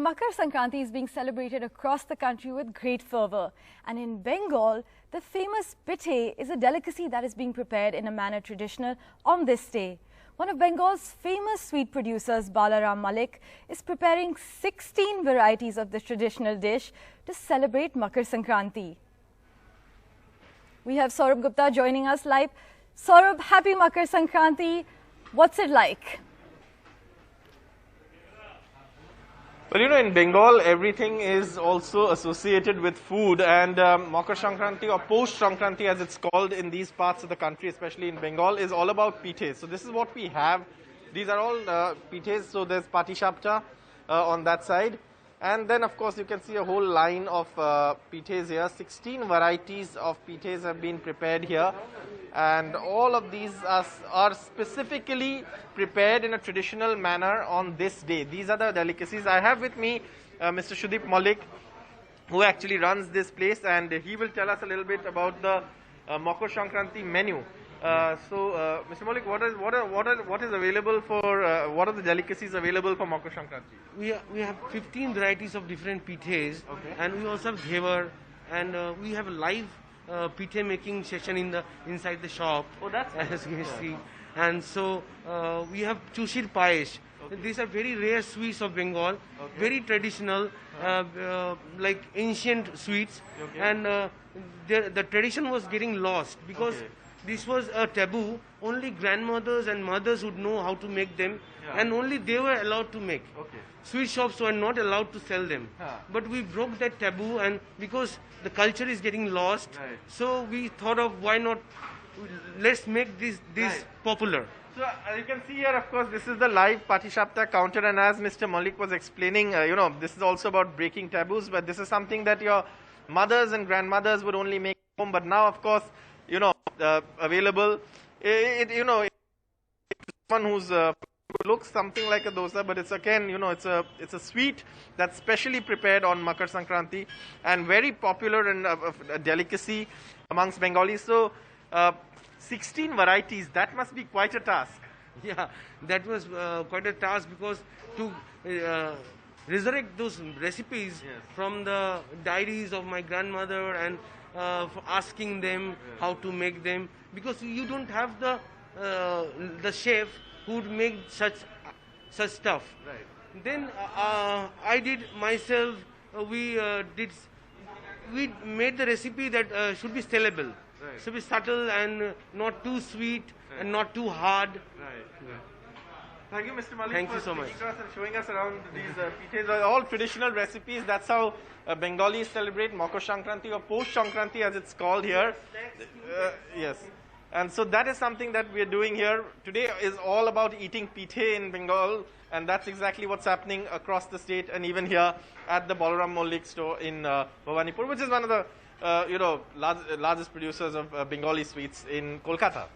Makar Sankranti is being celebrated across the country with great fervour. And in Bengal, the famous pithey is a delicacy that is being prepared in a manner traditional on this day. One of Bengal's famous sweet producers, Balaram Mullick, is preparing 16 varieties of this traditional dish to celebrate Makar Sankranti. We have Saurabh Gupta joining us live. Saurabh, happy Makar Sankranti. What's it like? Well, you know, in Bengal, everything is also associated with food, and Makar Sankranti, or Post Sankranti as it's called in these parts of the country, especially in Bengal, is all about pithays. So this is what we have. These are all pithays. So there's patishapta on that side. And then, of course, you can see a whole line of pithays here. 16 varieties of pithays have been prepared here. And all of these are specifically prepared in a traditional manner on this day. These are the delicacies. I have with me Mr. Sudeep Mullick, who actually runs this place, and he will tell us a little bit about the Makar Sankranti menu. Mr. Mullick, what is available for, what are the delicacies available for Makar Sankranti? We have 15 varieties of different pithays, okay. And we also have ghevar, and we have a live pithay making session inside the shop. Oh, that's as you can see. And so we have chushir payesh. Okay. These are very rare sweets of Bengal, okay. Very traditional, like ancient sweets, okay. And the tradition was getting lost because okay. This was a taboo. Only grandmothers and mothers would know how to make them, yeah. And only they were allowed to make. Okay. Sweet shops were not allowed to sell them. Yeah. But we broke that taboo, and because the culture is getting lost, right. So we thought of why not, let's make this right. Popular. So you can see here, of course, this is the live patishapta counter, and as Mr. Mullick was explaining, you know, this is also about breaking taboos, but this is something that your mothers and grandmothers would only make at home, but now, of course, you know, available. You know, someone who's looks something like a dosa, but it's again, you know, it's a sweet that's specially prepared on Makar Sankranti and very popular and a delicacy amongst Bengalis. So 16 varieties, that must be quite a task. Yeah, that was quite a task, because to resurrect those recipes, yes. From the diaries of my grandmother, and for asking them how to make them, because you don't have the chef who would make such stuff. Right. Then I did myself. We made the recipe that should be sellable, right. Should be subtle and not too sweet, right. And not too hard. Right. Yeah. Thank you, Mr. Mullick, Thank for you so much. And showing us around these pithays. All traditional recipes. That's how Bengalis celebrate Makar Sankranti, or Post Sankranti as it's called here. Yes. And so that is something that we are doing here. Today is all about eating pithey in Bengal, and that's exactly what's happening across the state and even here at the Balaram Mullick store in Bhawanipur, which is one of the largest producers of Bengali sweets in Kolkata.